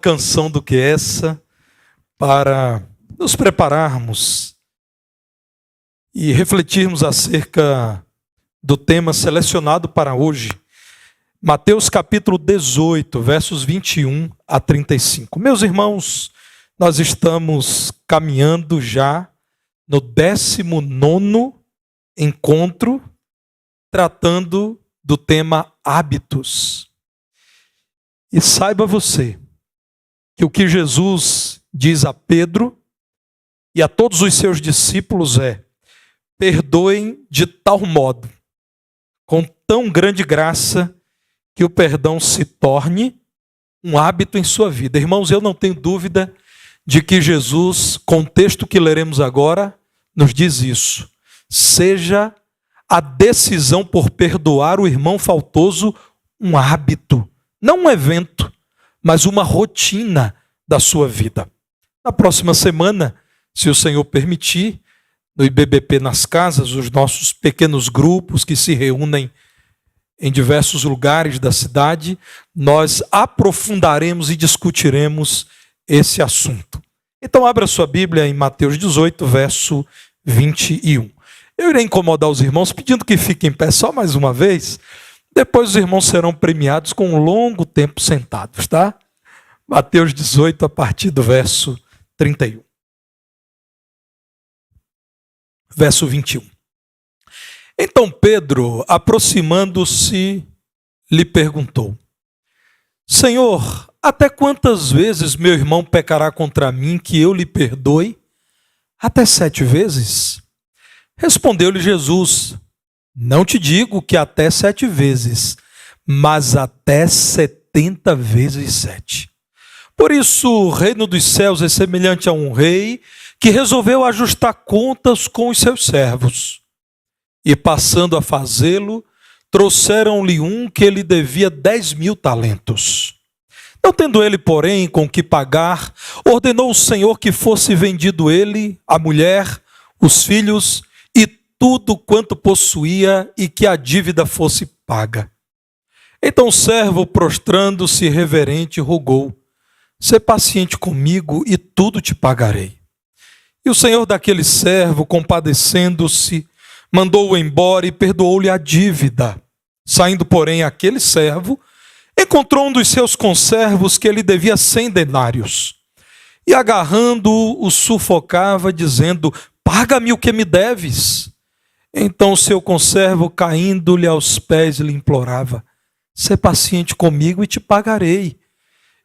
canção do que essa para nos prepararmos e refletirmos acerca do tema selecionado para hoje, Mateus capítulo 18, versos 21 a 35. Meus irmãos, nós estamos caminhando já no 19º encontro tratando do tema hábitos. E saiba você que o que Jesus diz a Pedro e a todos os seus discípulos é: perdoem de tal modo, com tão grande graça, que o perdão se torne um hábito em sua vida. Irmãos, eu não tenho dúvida de que Jesus, com o texto que leremos agora, nos diz isso. Seja a decisão por perdoar o irmão faltoso um hábito, não um evento, mas uma rotina da sua vida. Na próxima semana, se o Senhor permitir, no IBBP nas casas, os nossos pequenos grupos que se reúnem em diversos lugares da cidade, nós aprofundaremos e discutiremos esse assunto. Então abra sua Bíblia em Mateus 18, verso 21. Eu irei incomodar os irmãos pedindo que fiquem em pé só mais uma vez. Depois os irmãos serão premiados com um longo tempo sentados, tá? Mateus 18, a partir do verso 31. Verso 21. Então Pedro, aproximando-se, lhe perguntou: Senhor, até quantas vezes meu irmão pecará contra mim que eu lhe perdoe? Até 7 vezes? Respondeu-lhe Jesus: Não te digo que até 7 vezes, mas até 70 vezes 7. Por isso, o reino dos céus é semelhante a um rei que resolveu ajustar contas com os seus servos. E passando a fazê-lo, trouxeram-lhe um que lhe devia 10.000 talentos. Não tendo ele, porém, com que pagar, ordenou o Senhor que fosse vendido ele, a mulher, os filhos e tudo quanto possuía, e que a dívida fosse paga. Então o servo, prostrando-se reverente, rogou: Sê paciente comigo e tudo te pagarei. E o senhor daquele servo, compadecendo-se, mandou-o embora e perdoou-lhe a dívida. Saindo, porém, aquele servo, encontrou um dos seus conservos que lhe devia 100 denários. E agarrando-o, o sufocava, dizendo: Paga-me o que me deves. Então o seu conservo, caindo-lhe aos pés, lhe implorava: Sê paciente comigo e te pagarei.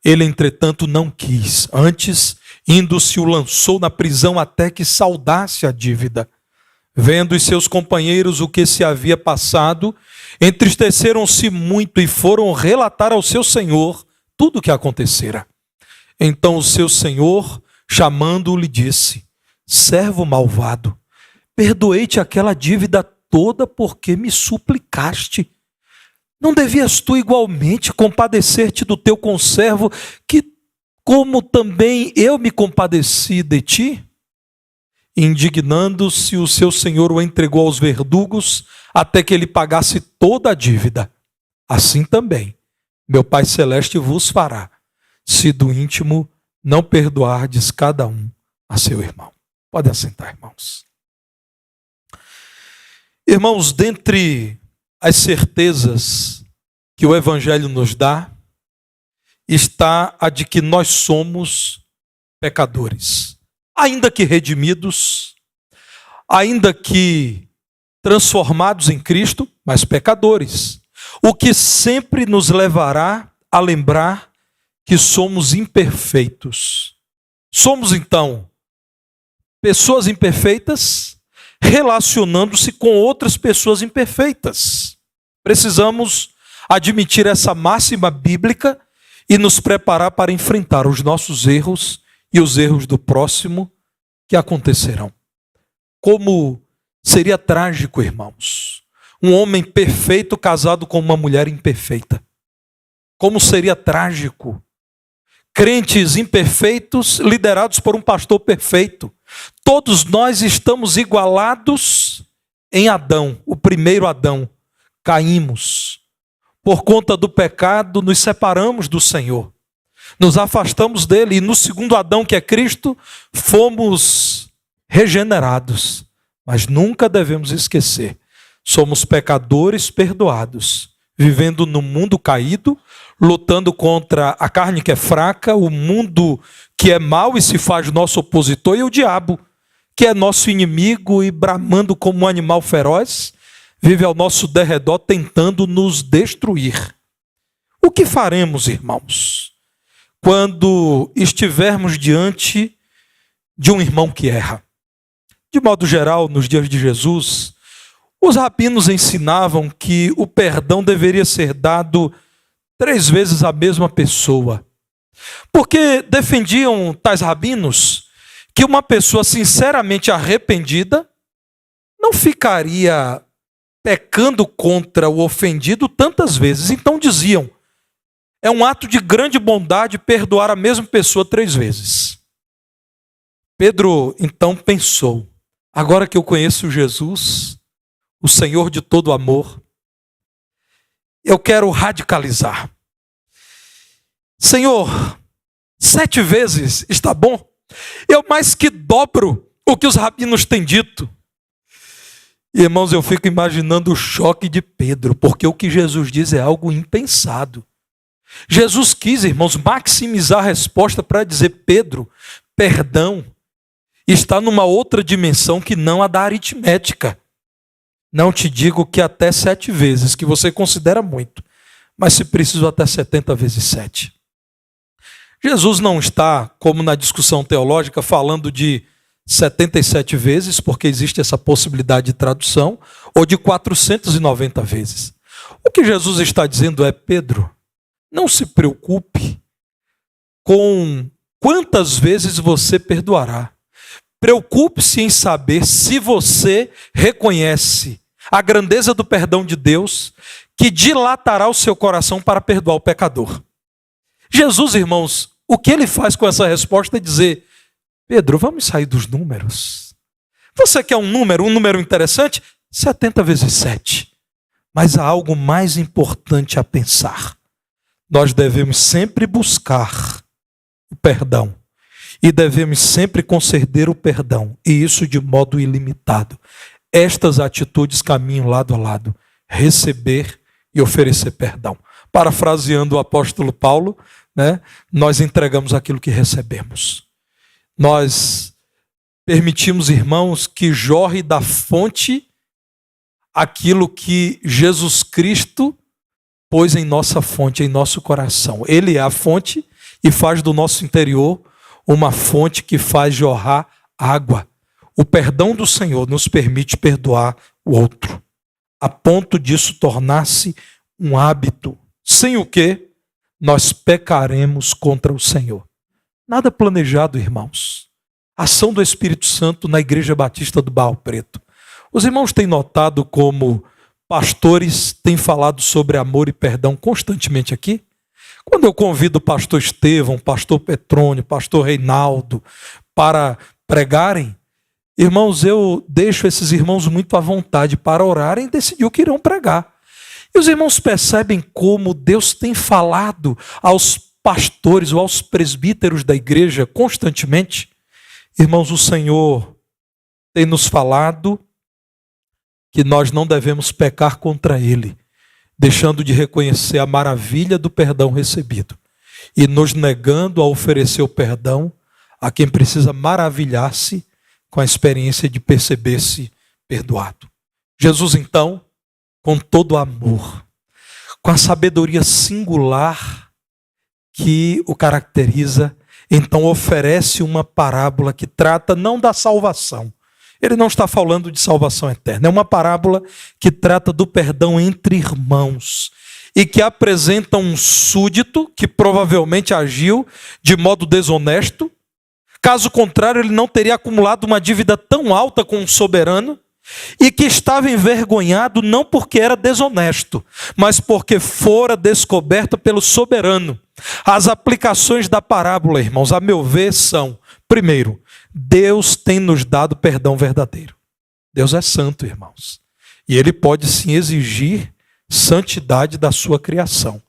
Ele, entretanto, não quis. Antes, indo-se, o lançou na prisão até que saldasse a dívida. Vendo os seus companheiros o que se havia passado, entristeceram-se muito e foram relatar ao seu senhor tudo o que acontecera. Então o seu senhor, chamando-o, lhe disse: Servo malvado, perdoei-te aquela dívida toda porque me suplicaste. Não devias tu igualmente compadecer-te do teu conservo, que como também eu me compadeci de ti? Indignando-se, o seu senhor o entregou aos verdugos até que ele pagasse toda a dívida. Assim também, meu Pai Celeste vos fará, se do íntimo não perdoardes cada um a seu irmão. Pode assentar, irmãos. Irmãos, dentre as certezas que o Evangelho nos dá, está a de que nós somos pecadores. Ainda que redimidos, ainda que transformados em Cristo, mas pecadores. O que sempre nos levará a lembrar que somos imperfeitos. Somos, então, pessoas imperfeitas relacionando-se com outras pessoas imperfeitas. Precisamos admitir essa máxima bíblica e nos preparar para enfrentar os nossos erros e os erros do próximo que acontecerão. Como seria trágico, irmãos, um homem perfeito casado com uma mulher imperfeita. Como seria trágico crentes imperfeitos liderados por um pastor perfeito. Todos nós estamos igualados em Adão, o primeiro Adão. Caímos. Por conta do pecado, nos separamos do Senhor. nos afastamos dele e no segundo Adão, que é Cristo, fomos regenerados. Mas nunca devemos esquecer, somos pecadores perdoados, vivendo no mundo caído, lutando contra a carne que é fraca, o mundo que é mau e se faz nosso opositor, e o diabo, que é nosso inimigo e bramando como um animal feroz, vive ao nosso derredor tentando nos destruir. O que faremos, irmãos, quando estivermos diante de um irmão que erra? De modo geral, nos dias de Jesus, os rabinos ensinavam que o perdão deveria ser dado 3 vezes à mesma pessoa. Porque defendiam tais rabinos que uma pessoa sinceramente arrependida não ficaria pecando contra o ofendido tantas vezes. Então diziam, é um ato de grande bondade perdoar a mesma pessoa 3 vezes. Pedro então pensou, agora que eu conheço Jesus, o Senhor de todo amor, eu quero radicalizar. Senhor, 7 vezes está bom? Eu mais que dobro o que os rabinos têm dito. Irmãos, eu fico imaginando o choque de Pedro, porque o que Jesus diz é algo impensado. Jesus quis, irmãos, maximizar a resposta para dizer, Pedro, perdão está numa outra dimensão que não a da aritmética. Não te digo que até 7 vezes, que você considera muito, mas se preciso até 70 vezes 7. Jesus não está, como na discussão teológica, falando de 77 vezes, porque existe essa possibilidade de tradução, ou de 490 vezes. O que Jesus está dizendo é, Pedro, não se preocupe com quantas vezes você perdoará. Preocupe-se em saber se você reconhece a grandeza do perdão de Deus, que dilatará o seu coração para perdoar o pecador. Jesus, irmãos, o que ele faz com essa resposta é dizer, Pedro, vamos sair dos números. Você quer um número interessante? 70 vezes 7. Mas há algo mais importante a pensar. Nós devemos sempre buscar o perdão. E devemos sempre conceder o perdão. E isso de modo ilimitado. Estas atitudes caminham lado a lado. Receber e oferecer perdão. Parafraseando o apóstolo Paulo, nós entregamos aquilo que recebemos. Nós permitimos, irmãos, que jorre da fonte aquilo que Jesus Cristo pôs em nossa fonte, em nosso coração. Ele é a fonte e faz do nosso interior uma fonte que faz jorrar água. O perdão do Senhor nos permite perdoar o outro, a ponto disso tornar-se um hábito, sem o que nós pecaremos contra o Senhor. Nada planejado, irmãos. Ação do Espírito Santo na Igreja Batista do Barro Preto. Os irmãos têm notado como pastores têm falado sobre amor e perdão constantemente aqui? Quando eu convido o pastor Estevão, pastor Petrônio, pastor Reinaldo para pregarem, irmãos, eu deixo esses irmãos muito à vontade para orarem e decidir o que irão pregar. E os irmãos percebem como Deus tem falado aos pastores ou aos presbíteros da igreja constantemente? Irmãos, o Senhor tem nos falado que nós não devemos pecar contra Ele, deixando de reconhecer a maravilha do perdão recebido e nos negando a oferecer o perdão a quem precisa maravilhar-se com a experiência de perceber-se perdoado. Jesus, então, com todo amor, com a sabedoria singular que o caracteriza, então oferece uma parábola que trata não da salvação. Ele não está falando de salvação eterna. É uma parábola que trata do perdão entre irmãos e que apresenta um súdito que provavelmente agiu de modo desonesto. Caso contrário, ele não teria acumulado uma dívida tão alta com o soberano e que estava envergonhado não porque era desonesto, mas porque fora descoberto pelo soberano. As aplicações da parábola, irmãos, a meu ver, são: primeiro, Deus tem nos dado perdão verdadeiro. Deus é santo, irmãos. E Ele pode sim exigir santidade da sua criação.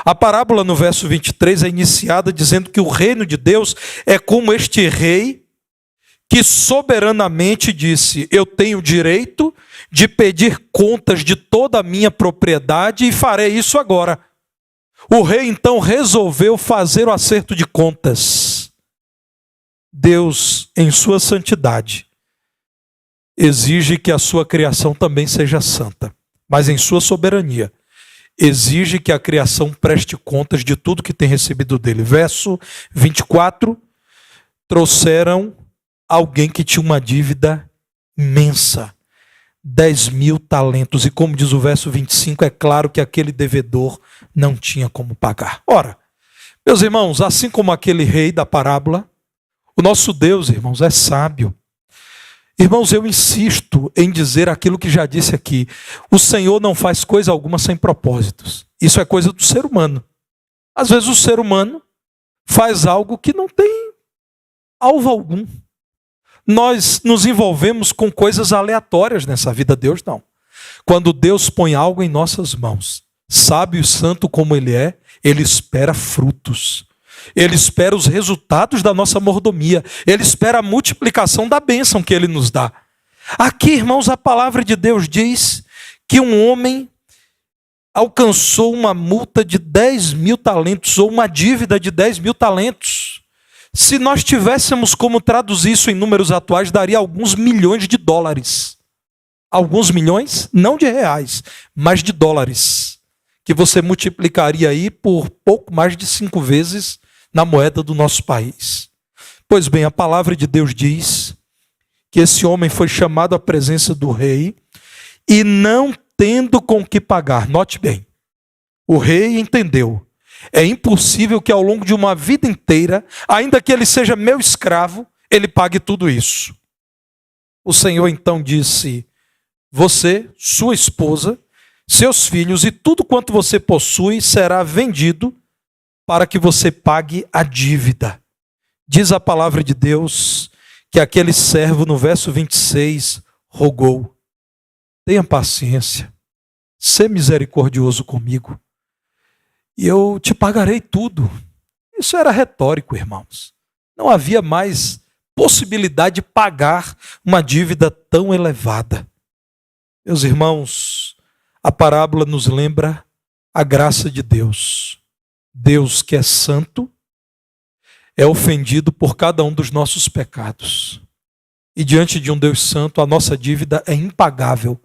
A parábola no verso 23 é iniciada dizendo que o reino de Deus é como este rei que soberanamente disse: eu tenho o direito de pedir contas de toda a minha propriedade e farei isso agora. O rei então resolveu fazer o acerto de contas. Deus, em sua santidade, exige que a sua criação também seja santa, mas em sua soberania, exige que a criação preste contas de tudo que tem recebido dele. Verso 24, trouxeram alguém que tinha uma dívida imensa, 10.000 talentos. E como diz o verso 25, é claro que aquele devedor não tinha como pagar. Ora, meus irmãos, assim como aquele rei da parábola, o nosso Deus, irmãos, é sábio. Irmãos, eu insisto em dizer aquilo que já disse aqui. O Senhor não faz coisa alguma sem propósitos. Isso é coisa do ser humano. Às vezes o ser humano faz algo que não tem alvo algum. Nós nos envolvemos com coisas aleatórias nessa vida. Deus não. Quando Deus põe algo em nossas mãos, sábio e santo como Ele é, Ele espera frutos. Ele espera os resultados da nossa mordomia. Ele espera a multiplicação da bênção que Ele nos dá. Aqui, irmãos, a palavra de Deus diz que um homem alcançou uma multa de 10.000 talentos, ou uma dívida de 10.000 talentos. Se nós tivéssemos como traduzir isso em números atuais, daria alguns milhões de dólares. Alguns milhões, não de reais, mas de dólares, que você multiplicaria aí por pouco mais de 5 vezes na moeda do nosso país. Pois bem, a palavra de Deus diz que esse homem foi chamado à presença do rei e não tendo com que pagar. Note bem, o rei entendeu. É impossível que ao longo de uma vida inteira, ainda que ele seja meu escravo, ele pague tudo isso. O Senhor então disse: você, sua esposa, seus filhos e tudo quanto você possui será vendido para que você pague a dívida. Diz a palavra de Deus que aquele servo, no verso 26, rogou: tenha paciência, sê misericordioso comigo, e eu te pagarei tudo. Isso era retórico, irmãos. Não havia mais possibilidade de pagar uma dívida tão elevada. Meus irmãos, a parábola nos lembra a graça de Deus. Deus, que é santo, é ofendido por cada um dos nossos pecados. E diante de um Deus santo, a nossa dívida é impagável.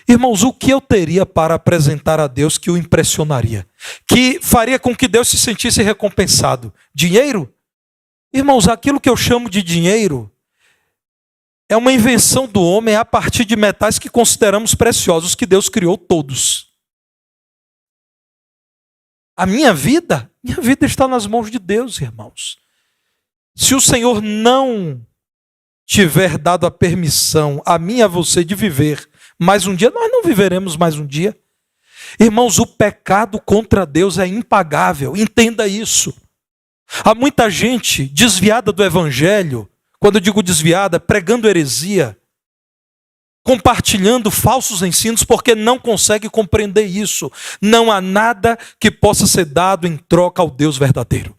Irmãos, o que eu teria para apresentar a Deus que o impressionaria? Que faria com que Deus se sentisse recompensado? Dinheiro? Irmãos, aquilo que eu chamo de dinheiro é uma invenção do homem a partir de metais que consideramos preciosos, que Deus criou todos. A minha vida está nas mãos de Deus, irmãos. Se o Senhor não tiver dado a permissão a mim e a você de viver mais um dia, nós não viveremos mais um dia. Irmãos, o pecado contra Deus é impagável, entenda isso. Há muita gente desviada do evangelho, quando eu digo desviada, pregando heresia, compartilhando falsos ensinos, porque não consegue compreender isso. Não há nada que possa ser dado em troca ao Deus verdadeiro.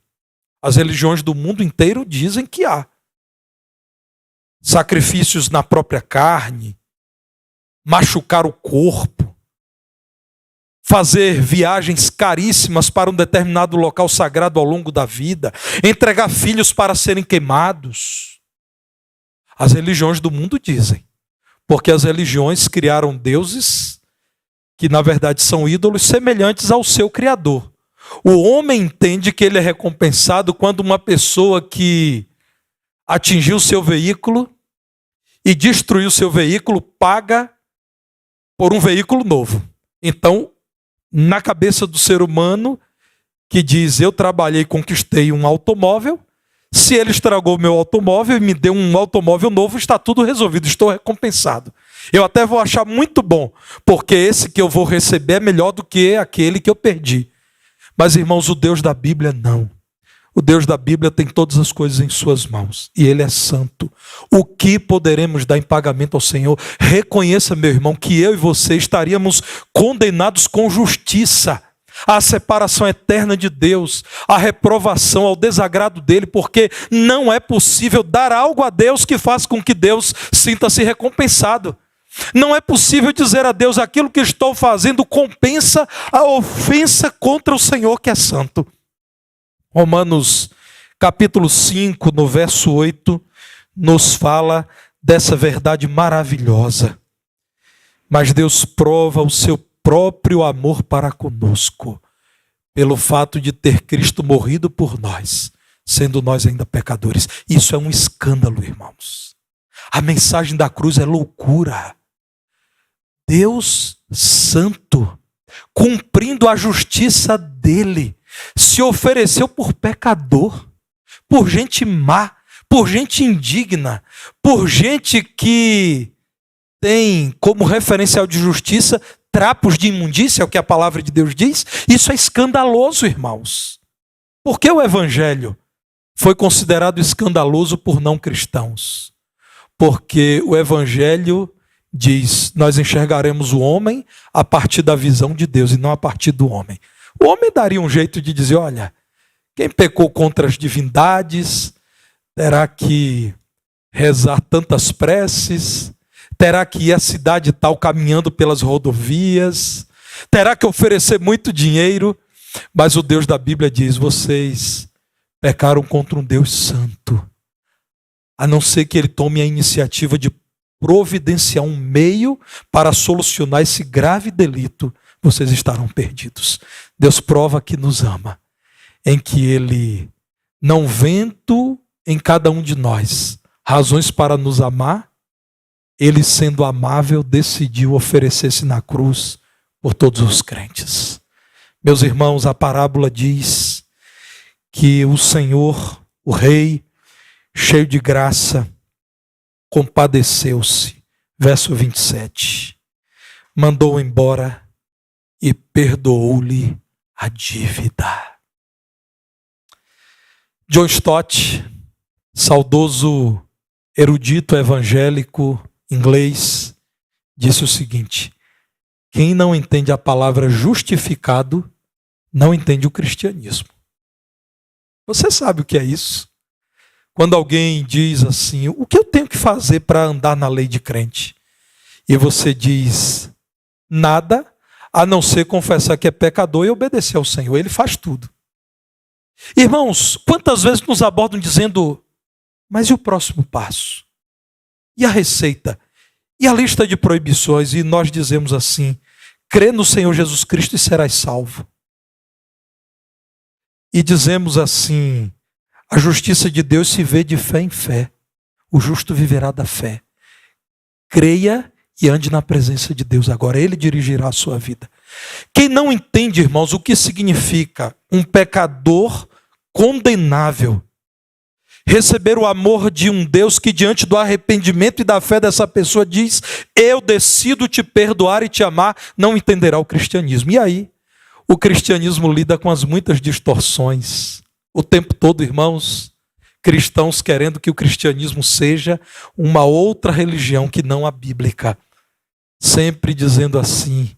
As religiões do mundo inteiro dizem que há sacrifícios na própria carne, machucar o corpo, fazer viagens caríssimas para um determinado local sagrado ao longo da vida, entregar filhos para serem queimados. As religiões do mundo dizem, porque as religiões criaram deuses que na verdade são ídolos semelhantes ao seu Criador. O homem entende que ele é recompensado quando uma pessoa que atingiu seu veículo e destruiu seu veículo paga por um veículo novo. Então, na cabeça do ser humano que diz: eu trabalhei e conquistei um automóvel, se ele estragou meu automóvel e me deu um automóvel novo, está tudo resolvido, estou recompensado. Eu até vou achar muito bom, porque esse que eu vou receber é melhor do que aquele que eu perdi. Mas, irmãos, o Deus da Bíblia não. O Deus da Bíblia tem todas as coisas em suas mãos, e Ele é santo. O que poderemos dar em pagamento ao Senhor? Reconheça, meu irmão, que eu e você estaríamos condenados com justiça. à separação eterna de Deus, à reprovação, ao desagrado dele, porque não é possível dar algo a Deus que faz com que Deus sinta-se recompensado. Não é possível dizer a Deus: aquilo que estou fazendo compensa a ofensa contra o Senhor que é santo. Romanos capítulo 5, no verso 8, nos fala dessa verdade maravilhosa. Mas Deus prova o seu próprio amor para conosco, pelo fato de ter Cristo morrido por nós, sendo nós ainda pecadores. Isso é um escândalo, irmãos. A mensagem da cruz é loucura. Deus santo, cumprindo a justiça dele, se ofereceu por pecador, por gente má, por gente indigna, por gente que tem como referencial de justiça trapos de imundícia, é o que a palavra de Deus diz. Isso é escandaloso, irmãos. Por que o evangelho foi considerado escandaloso por não cristãos? Porque o evangelho diz: nós enxergaremos o homem a partir da visão de Deus e não a partir do homem. O homem daria um jeito de dizer: olha, quem pecou contra as divindades terá que rezar tantas preces, terá que ir à cidade tal caminhando pelas rodovias, terá que oferecer muito dinheiro. Mas o Deus da Bíblia diz: vocês pecaram contra um Deus santo. A não ser que ele tome a iniciativa de providenciar um meio para solucionar esse grave delito, vocês estarão perdidos. Deus prova que nos ama, em que ele, não vendo em cada um de nós razões para nos amar, ele, sendo amável, decidiu oferecer-se na cruz por todos os crentes. Meus irmãos, a parábola diz que o Senhor, o Rei, cheio de graça, compadeceu-se. Verso 27. Mandou embora e perdoou-lhe a dívida. John Stott, saudoso erudito evangélico inglês, disse o seguinte: quem não entende a palavra justificado, não entende o cristianismo. Você sabe o que é isso? Quando alguém diz assim: o que eu tenho que fazer para andar na lei de crente? E você diz: nada, a não ser confessar que é pecador e obedecer ao Senhor. Ele faz tudo. Irmãos, quantas vezes nos abordam dizendo: mas e o próximo passo? E a receita? E a lista de proibições? E nós dizemos assim: crê no Senhor Jesus Cristo e serás salvo. E dizemos assim: a justiça de Deus se vê de fé em fé. O justo viverá da fé. Creia e ande na presença de Deus agora. Ele dirigirá a sua vida. Quem não entende, irmãos, o que significa um pecador condenável receber o amor de um Deus que, diante do arrependimento e da fé dessa pessoa, diz: eu decido te perdoar e te amar, não entenderá o cristianismo. E aí, o cristianismo lida com as muitas distorções. O tempo todo, irmãos, cristãos querendo que o cristianismo seja uma outra religião que não a bíblica. Sempre dizendo assim: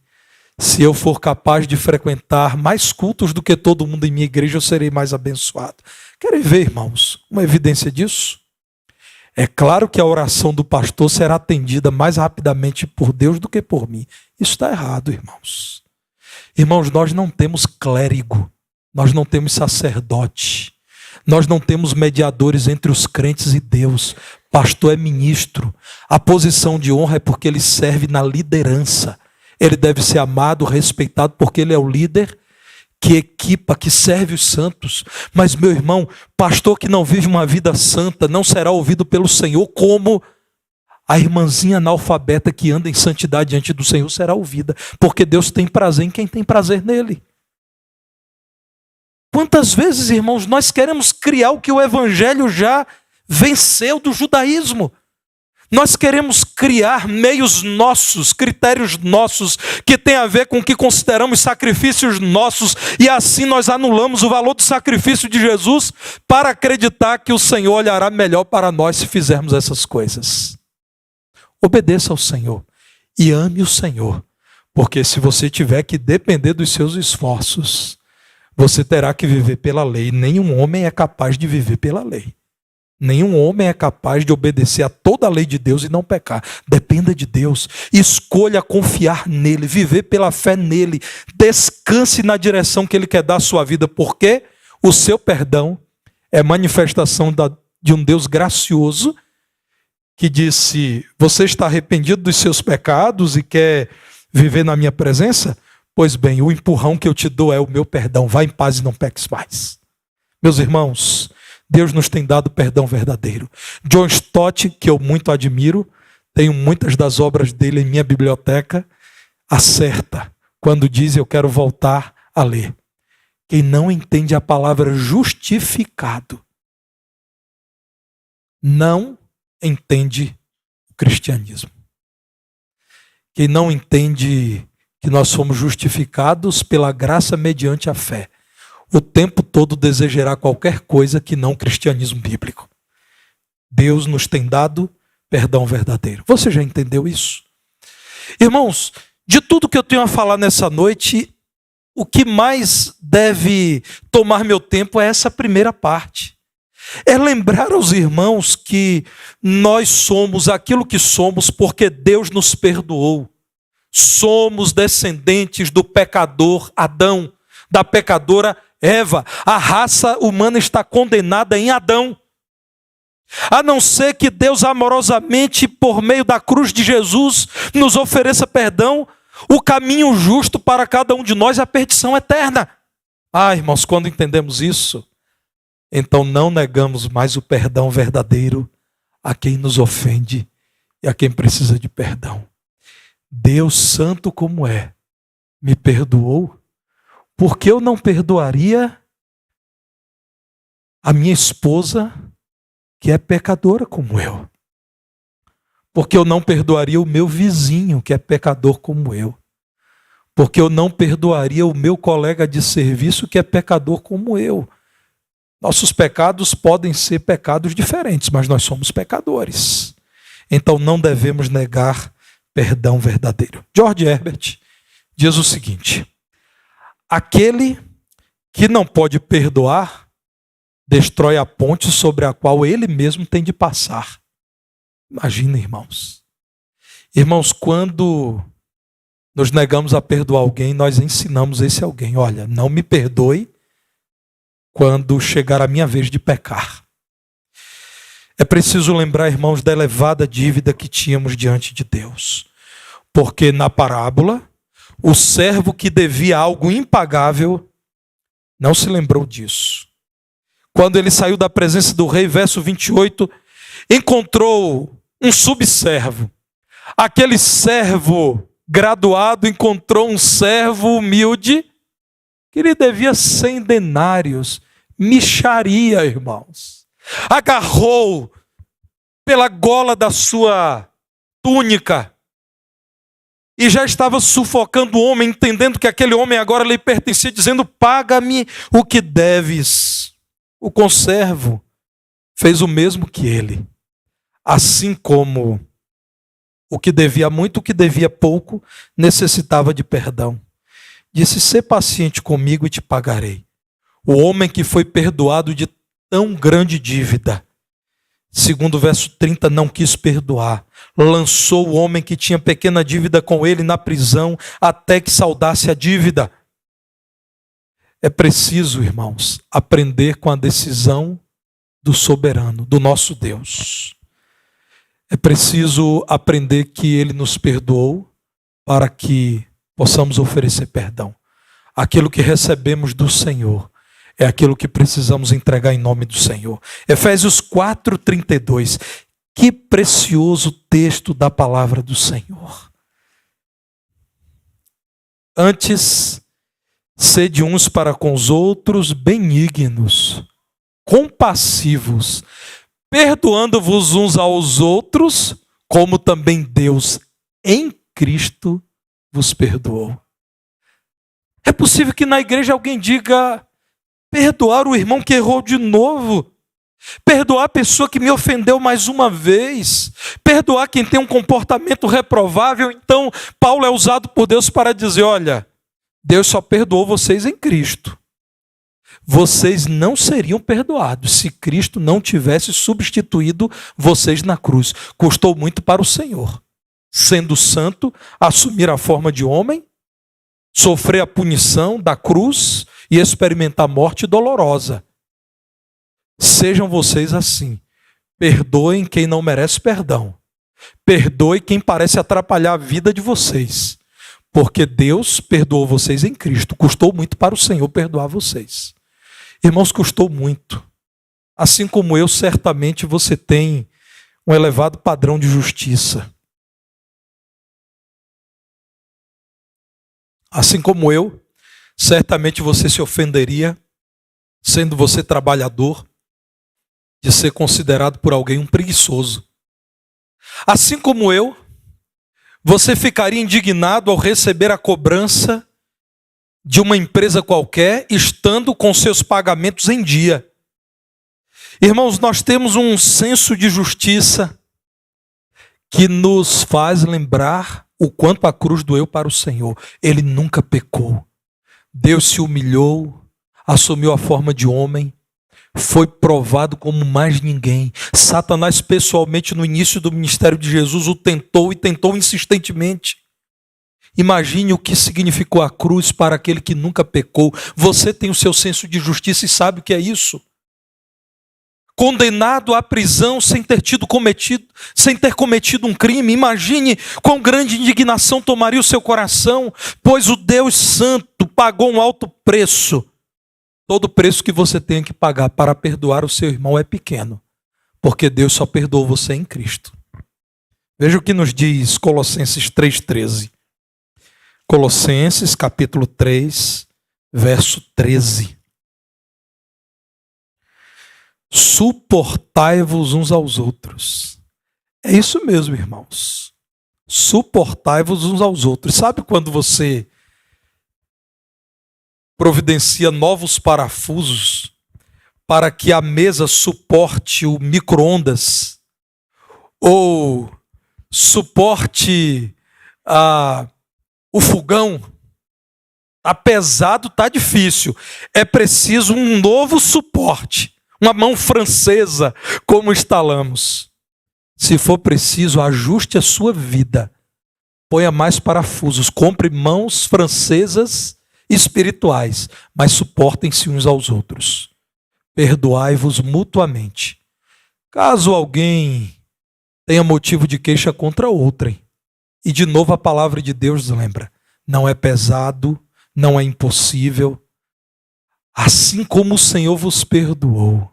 se eu for capaz de frequentar mais cultos do que todo mundo em minha igreja, eu serei mais abençoado. Querem ver, irmãos, uma evidência disso? É claro que a oração do pastor será atendida mais rapidamente por Deus do que por mim. Isso está errado, irmãos. Irmãos, nós não temos clérigo, nós não temos sacerdote, nós não temos mediadores entre os crentes e Deus. Pastor é ministro. A posição de honra é porque ele serve na liderança. Ele deve ser amado, respeitado, porque ele é o líder que equipa, que serve os santos. Mas, meu irmão, pastor que não vive uma vida santa não será ouvido pelo Senhor, como a irmãzinha analfabeta que anda em santidade diante do Senhor será ouvida, porque Deus tem prazer em quem tem prazer nele. Quantas vezes, irmãos, nós queremos criar o que o evangelho já venceu do judaísmo? Nós queremos criar meios nossos, critérios nossos, que tem a ver com o que consideramos sacrifícios nossos, e assim nós anulamos o valor do sacrifício de Jesus para acreditar que o Senhor olhará melhor para nós se fizermos essas coisas. Obedeça ao Senhor e ame o Senhor, Porque se você tiver que depender dos seus esforços, você terá que viver pela lei. Nenhum homem é capaz de viver pela lei. Nenhum homem é capaz de obedecer a toda a lei de Deus e não pecar. Dependa de Deus. Escolha confiar nele, viver pela fé nele. Descanse na direção que ele quer dar à sua vida, porque o seu perdão é manifestação de um Deus gracioso que disse: você está arrependido dos seus pecados e quer viver na minha presença? Pois bem, o empurrão que eu te dou é o meu perdão. Vá em paz e não peques mais. Meus irmãos, Deus nos tem dado perdão verdadeiro. John Stott, que eu muito admiro, tenho muitas das obras dele em minha biblioteca, acerta quando diz: eu quero voltar a ler. Quem não entende a palavra justificado, não entende o cristianismo. Quem não entende que nós somos justificados pela graça mediante a fé, o tempo todo desejará qualquer coisa que não o cristianismo bíblico. Deus nos tem dado perdão verdadeiro. Você já entendeu isso? Irmãos, de tudo que eu tenho a falar nessa noite, o que mais deve tomar meu tempo é essa primeira parte. É lembrar aos irmãos que nós somos aquilo que somos porque Deus nos perdoou. Somos descendentes do pecador Adão, da pecadora Eva. A raça humana está condenada em Adão. A não ser que Deus amorosamente, por meio da cruz de Jesus, nos ofereça perdão, o caminho justo para cada um de nós é a perdição eterna. Irmãos, quando entendemos isso, então não negamos mais o perdão verdadeiro a quem nos ofende e a quem precisa de perdão. Deus, santo como é, me perdoou, porque eu não perdoaria a minha esposa, que é pecadora como eu. Porque eu não perdoaria o meu vizinho, que é pecador como eu. Porque eu não perdoaria o meu colega de serviço, que é pecador como eu. Nossos pecados podem ser pecados diferentes, mas nós somos pecadores. Então não devemos negar perdão verdadeiro. George Herbert diz o seguinte: aquele que não pode perdoar destrói a ponte sobre a qual ele mesmo tem de passar. Imagina, irmãos. Irmãos, quando nos negamos a perdoar alguém, nós ensinamos esse alguém: olha, não me perdoe quando chegar a minha vez de pecar. É preciso lembrar, irmãos, da elevada dívida que tínhamos diante de Deus. Porque na parábola, o servo que devia algo impagável não se lembrou disso. Quando ele saiu da presença do rei, verso 28, encontrou um subservo. Aquele servo graduado encontrou um servo humilde que lhe devia 100 denários. Mixaria, irmãos. Agarrou pela gola da sua túnica e já estava sufocando o homem, entendendo que aquele homem agora lhe pertencia, dizendo: paga-me o que deves. O conservo fez o mesmo que ele. Assim como o que devia muito, o que devia pouco, necessitava de perdão. Disse: sê paciente comigo e te pagarei. O homem que foi perdoado de tão grande dívida, segundo o verso 30, não quis perdoar. Lançou o homem que tinha pequena dívida com ele na prisão, até que saldasse a dívida. É preciso, irmãos, aprender com a decisão do soberano, do nosso Deus. É preciso aprender que ele nos perdoou para que possamos oferecer perdão. Aquilo que recebemos do Senhor é aquilo que precisamos entregar em nome do Senhor. Efésios 4:32. Que precioso texto da palavra do Senhor. Antes, sede uns para com os outros benignos, compassivos, perdoando-vos uns aos outros, como também Deus em Cristo vos perdoou. É possível que na igreja alguém diga: perdoar o irmão que errou de novo. perdoar a pessoa que me ofendeu mais uma vez, perdoar quem tem um comportamento reprovável. Então, Paulo é usado por Deus para dizer: olha, Deus só perdoou vocês em Cristo. Vocês não seriam perdoados se Cristo não tivesse substituído vocês na cruz. Custou muito para o Senhor, sendo santo, assumir a forma de homem, sofrer a punição da cruz e experimentar morte dolorosa. Sejam vocês assim. Perdoem quem não merece perdão. Perdoe quem parece atrapalhar a vida de vocês. Porque Deus perdoou vocês em Cristo. Custou muito para o Senhor perdoar vocês. Irmãos, custou muito. Assim como eu, certamente você tem um elevado padrão de justiça. Assim como eu, certamente você se ofenderia, sendo você trabalhador, de ser considerado por alguém um preguiçoso. Assim como eu, você ficaria indignado ao receber a cobrança de uma empresa qualquer, estando com seus pagamentos em dia. Irmãos, nós temos um senso de justiça que nos faz lembrar o quanto a cruz doeu para o Senhor. Ele nunca pecou. Deus se humilhou, assumiu a forma de homem, foi provado como mais ninguém. Satanás pessoalmente no início do ministério de Jesus o tentou e tentou insistentemente. Imagine o que significou a cruz para aquele que nunca pecou. Você tem o seu senso de justiça e sabe o que é isso. Condenado à prisão sem ter cometido um crime. Imagine quão grande indignação tomaria o seu coração, pois o Deus Santo pagou um alto preço. Todo preço que você tenha que pagar para perdoar o seu irmão é pequeno, porque Deus só perdoou você em Cristo. Veja o que nos diz Colossenses 3,13. Colossenses capítulo 3, verso 13. Suportai-vos uns aos outros. É isso mesmo, irmãos. Suportai-vos uns aos outros. Sabe quando você providencia novos parafusos para que a mesa suporte o micro-ondas ou suporte o fogão? Está pesado, está difícil. É preciso um novo suporte, uma mão francesa, como instalamos. Se for preciso, ajuste a sua vida. Ponha mais parafusos, compre mãos francesas espirituais, mas suportem-se uns aos outros. Perdoai-vos mutuamente. Caso alguém tenha motivo de queixa contra outrem. E de novo a palavra de Deus lembra, não é pesado, não é impossível. Assim como o Senhor vos perdoou,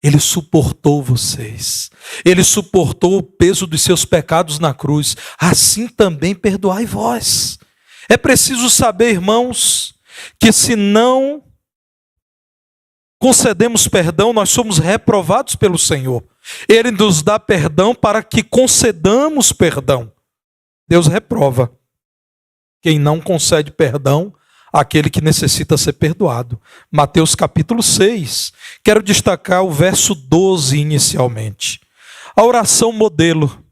Ele suportou vocês. Ele suportou o peso dos seus pecados na cruz. Assim também perdoai vós. É preciso saber, irmãos, que se não concedemos perdão, nós somos reprovados pelo Senhor. Ele nos dá perdão para que concedamos perdão. Deus reprova quem não concede perdão àquele que necessita ser perdoado. Mateus capítulo 6. Quero destacar o verso 12 inicialmente. A oração modelo.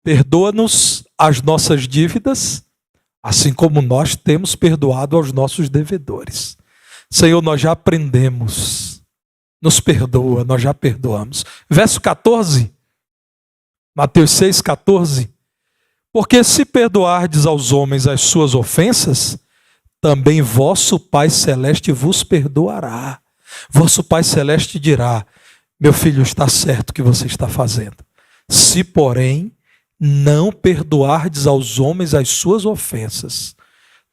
Perdoa-nos as nossas dívidas, assim como nós temos perdoado aos nossos devedores. Senhor, nós já aprendemos. Nos perdoa, nós já perdoamos. Verso 14. Mateus 6, 14. Porque se perdoardes aos homens as suas ofensas, também vosso Pai Celeste vos perdoará. Vosso Pai Celeste dirá, meu filho, está certo o que você está fazendo. Se, porém, não perdoardes aos homens as suas ofensas,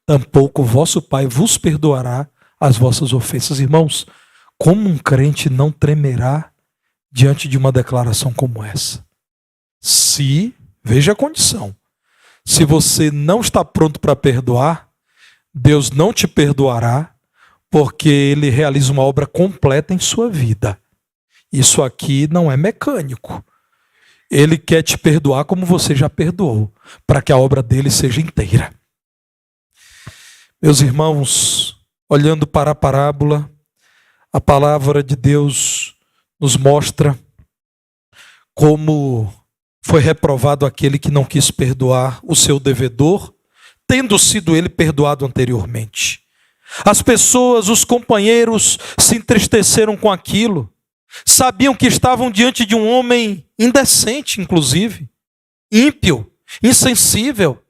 tampouco vosso Pai vos perdoará as vossas ofensas. Irmãos, como um crente não tremerá diante de uma declaração como essa? Veja a condição, se você não está pronto para perdoar, Deus não te perdoará, porque Ele realiza uma obra completa em sua vida. Isso aqui não é mecânico. Ele quer te perdoar como você já perdoou, para que a obra dele seja inteira. Meus irmãos, olhando para a parábola, A palavra de Deus nos mostra como foi reprovado aquele que não quis perdoar o seu devedor, tendo sido ele perdoado anteriormente. As pessoas, os companheiros, se entristeceram com aquilo. Sabiam que estavam diante de um homem indecente, inclusive, ímpio, insensível,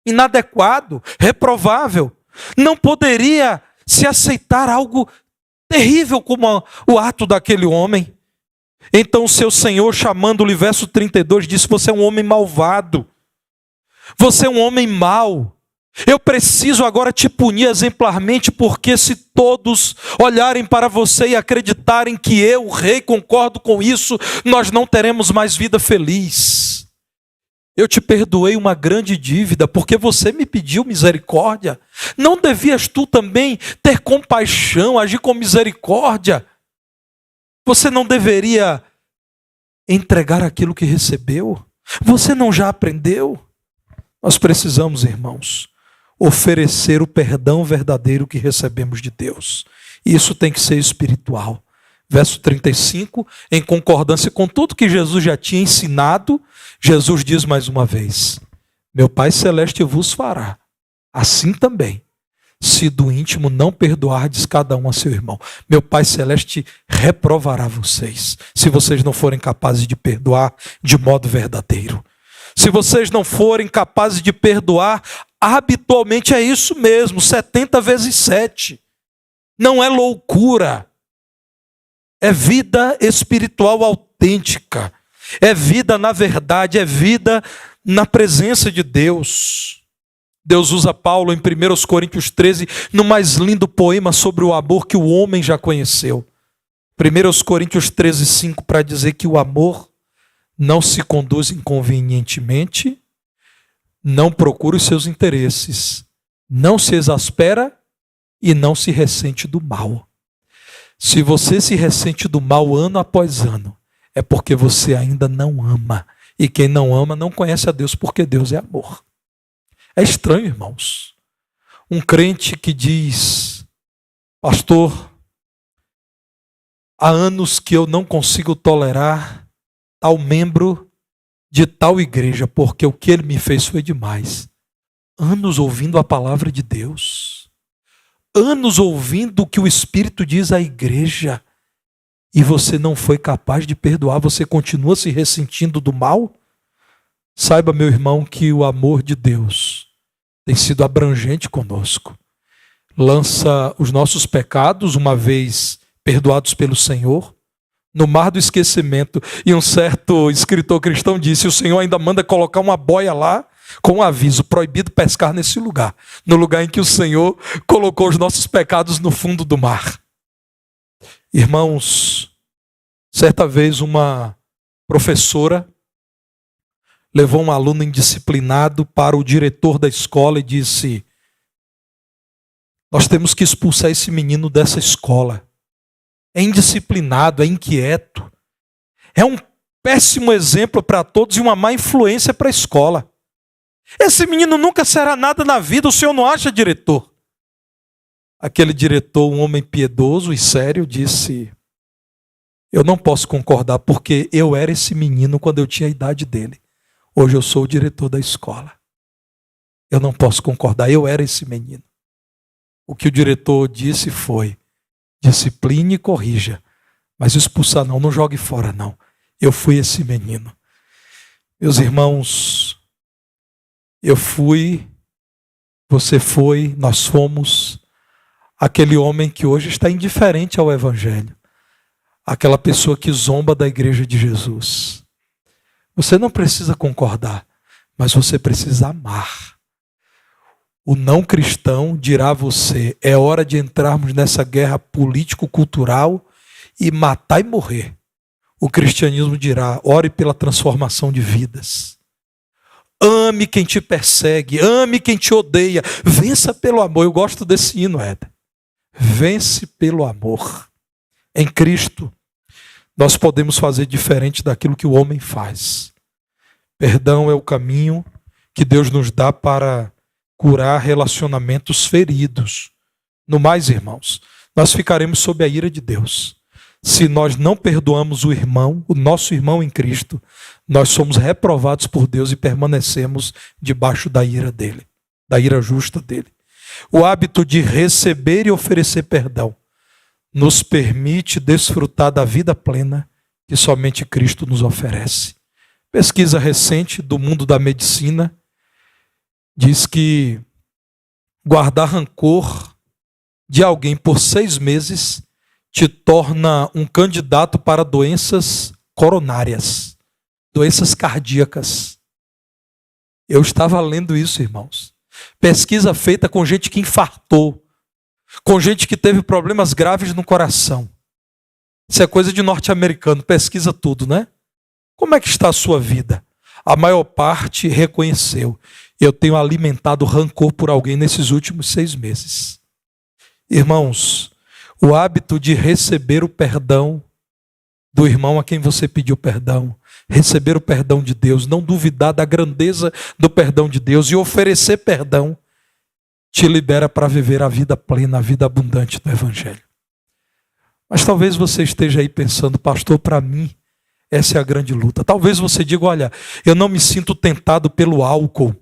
inadequado, reprovável. Não poderia se aceitar algo terrível como o ato daquele homem. Então seu Senhor, chamando-lhe, verso 32, disse: você é um homem malvado, você é um homem mau. Eu preciso agora te punir exemplarmente, porque se todos olharem para você e acreditarem que eu, o rei, concordo com isso, nós não teremos mais vida feliz. Eu te perdoei uma grande dívida, porque você me pediu misericórdia. Não devias tu também ter compaixão, agir com misericórdia? Você não deveria entregar aquilo que recebeu? Você não já aprendeu? Nós precisamos, irmãos, oferecer o perdão verdadeiro que recebemos de Deus. Isso tem que ser espiritual. Verso 35, em concordância com tudo que Jesus já tinha ensinado, Jesus diz mais uma vez: meu Pai Celeste vos fará assim também, se do íntimo não perdoardes cada um a seu irmão. Meu Pai Celeste reprovará vocês, se vocês não forem capazes de perdoar de modo verdadeiro. Se vocês não forem capazes de perdoar, habitualmente é isso mesmo, 70 vezes 7. Não é loucura. É vida espiritual autêntica. É vida na verdade, é vida na presença de Deus. Deus usa Paulo em 1 Coríntios 13, no mais lindo poema sobre o amor que o homem já conheceu. 1 Coríntios 13, 5, para dizer que o amor não se conduz inconvenientemente, não procura os seus interesses, não se exaspera e não se ressente do mal. Se você se ressente do mal ano após ano, é porque você ainda não ama. E quem não ama não conhece a Deus, porque Deus é amor. É estranho, irmãos. Um crente que diz: pastor, há anos que eu não consigo tolerar tal membro de tal igreja, porque o que ele me fez foi demais. Anos ouvindo a palavra de Deus. Anos ouvindo o que o Espírito diz à igreja. E você não foi capaz de perdoar, você continua se ressentindo do mal? Saiba, meu irmão, que o amor de Deus tem sido abrangente conosco. Lança os nossos pecados, uma vez perdoados pelo Senhor, no mar do esquecimento. E um certo escritor cristão disse: o Senhor ainda manda colocar uma boia lá, com um aviso: proibido pescar nesse lugar. No lugar em que o Senhor colocou os nossos pecados no fundo do mar. Irmãos, certa vez uma professora levou um aluno indisciplinado para o diretor da escola e disse: nós temos que expulsar esse menino dessa escola. É indisciplinado, é inquieto. É um péssimo exemplo para todos e uma má influência para a escola. Esse menino nunca será nada na vida, o senhor não acha, diretor? Aquele diretor, um homem piedoso e sério, disse: eu não posso concordar, porque eu era esse menino quando eu tinha a idade dele. Hoje eu sou o diretor da escola. Eu não posso concordar, eu era esse menino. O que o diretor disse foi: discipline e corrija, mas expulsar não, não jogue fora não. Eu fui esse menino. Meus irmãos, eu fui, você foi, nós fomos aquele homem que hoje está indiferente ao Evangelho. Aquela pessoa que zomba da igreja de Jesus. Você não precisa concordar, mas você precisa amar. O não cristão dirá a você: é hora de entrarmos nessa guerra político-cultural e matar e morrer. O cristianismo dirá: ore pela transformação de vidas. Ame quem te persegue, ame quem te odeia, vença pelo amor. Eu gosto desse hino, Éder. Vence pelo amor. Em Cristo, nós podemos fazer diferente daquilo que o homem faz. Perdão é o caminho que Deus nos dá para curar relacionamentos feridos. No mais, irmãos, nós ficaremos sob a ira de Deus. Se nós não perdoamos o irmão, o nosso irmão em Cristo, nós somos reprovados por Deus e permanecemos debaixo da ira dele, da ira justa dele. O hábito de receber e oferecer perdão nos permite desfrutar da vida plena que somente Cristo nos oferece. Pesquisa recente do mundo da medicina diz que guardar rancor de alguém por 6 meses te torna um candidato para doenças coronárias, doenças cardíacas. Eu estava lendo isso, irmãos. Pesquisa feita com gente que infartou, com gente que teve problemas graves no coração. Isso é coisa de norte-americano, pesquisa tudo, né? Como é que está a sua vida? A maior parte reconheceu: eu tenho alimentado rancor por alguém nesses últimos 6 meses. Irmãos, o hábito de receber o perdão do irmão a quem você pediu perdão, receber o perdão de Deus, não duvidar da grandeza do perdão de Deus e oferecer perdão, te libera para viver a vida plena, a vida abundante do Evangelho. Mas talvez você esteja aí pensando: pastor, para mim essa é a grande luta. Talvez você diga: olha, eu não me sinto tentado pelo álcool,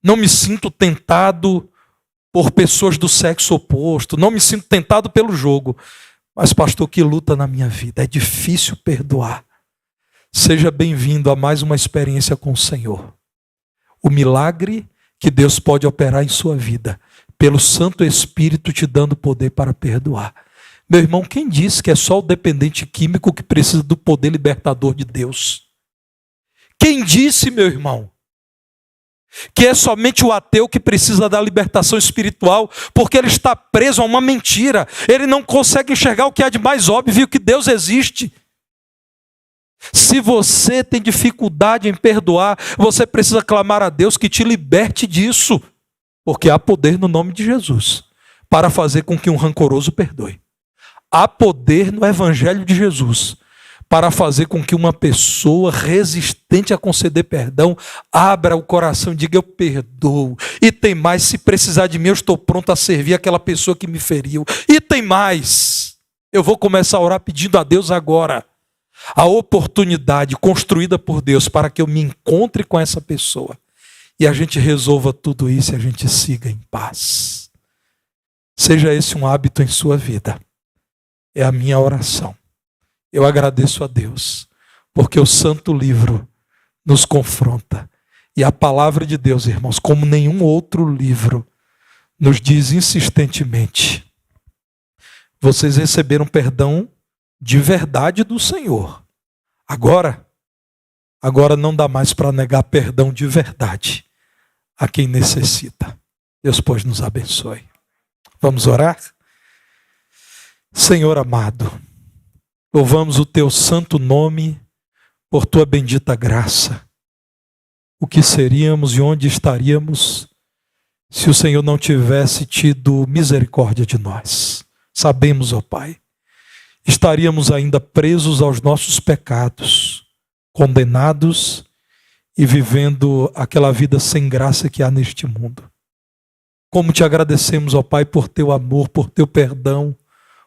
não me sinto tentado por pessoas do sexo oposto, não me sinto tentado pelo jogo. Mas pastor, que luta na minha vida, é difícil perdoar. Seja bem-vindo a mais uma experiência com o Senhor. O milagre que Deus pode operar em sua vida, pelo Santo Espírito te dando poder para perdoar. Meu irmão, quem disse que é só o dependente químico que precisa do poder libertador de Deus? Quem disse, meu irmão, que é somente o ateu que precisa da libertação espiritual, porque ele está preso a uma mentira, ele não consegue enxergar o que há de mais óbvio, que Deus existe. Se você tem dificuldade em perdoar, você precisa clamar a Deus que te liberte disso, porque há poder no nome de Jesus para fazer com que um rancoroso perdoe. Há poder no Evangelho de Jesus para fazer com que uma pessoa resistente a conceder perdão abra o coração e diga: eu perdoo. E tem mais, se precisar de mim, eu estou pronto a servir aquela pessoa que me feriu. E tem mais, eu vou começar a orar pedindo a Deus agora a oportunidade construída por Deus para que eu me encontre com essa pessoa e a gente resolva tudo isso e a gente siga em paz. Seja esse um hábito em sua vida. É a minha oração. Eu agradeço a Deus, porque o Santo Livro nos confronta. E a palavra de Deus, irmãos, como nenhum outro livro, nos diz insistentemente: vocês receberam perdão de verdade do Senhor. Agora não dá mais para negar perdão de verdade a quem necessita. Deus, pois, nos abençoe. Vamos orar? Senhor amado, louvamos o teu santo nome por tua bendita graça. O que seríamos e onde estaríamos se o Senhor não tivesse tido misericórdia de nós? Sabemos, ó Pai, estaríamos ainda presos aos nossos pecados, condenados e vivendo aquela vida sem graça que há neste mundo. Como te agradecemos, ó Pai, por teu amor, por teu perdão,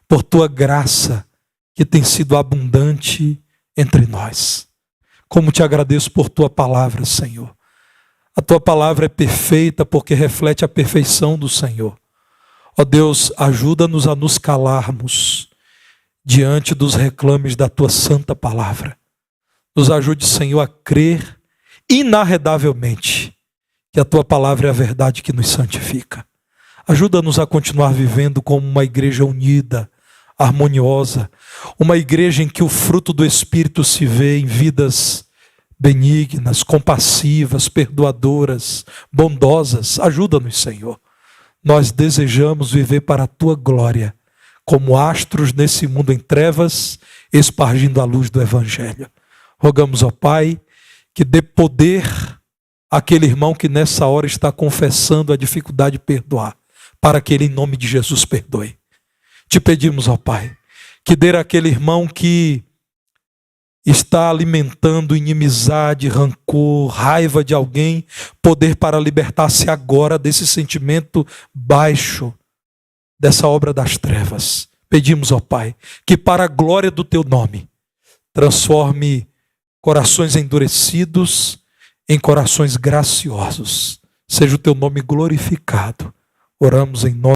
por tua graça que tem sido abundante entre nós. Como te agradeço por tua palavra, Senhor. A tua palavra é perfeita porque reflete a perfeição do Senhor. Ó Deus, ajuda-nos a nos calarmos diante dos reclames da tua santa palavra. Nos ajude, Senhor, a crer inarredavelmente que a tua palavra é a verdade que nos santifica. Ajuda-nos a continuar vivendo como uma igreja unida, harmoniosa, uma igreja em que o fruto do Espírito se vê em vidas benignas, compassivas, perdoadoras, bondosas. Ajuda-nos, Senhor. Nós desejamos viver para a tua glória, como astros nesse mundo em trevas, espargindo a luz do Evangelho. Rogamos, ó Pai, que dê poder àquele irmão que nessa hora está confessando a dificuldade de perdoar, para que ele, em nome de Jesus, perdoe. Te pedimos, ó Pai, que dê àquele irmão que está alimentando inimizade, rancor, raiva de alguém, poder para libertar-se agora desse sentimento baixo dessa obra das trevas. Pedimos, ó Pai, que para a glória do Teu nome, transforme corações endurecidos em corações graciosos. Seja o Teu nome glorificado. Oramos em nome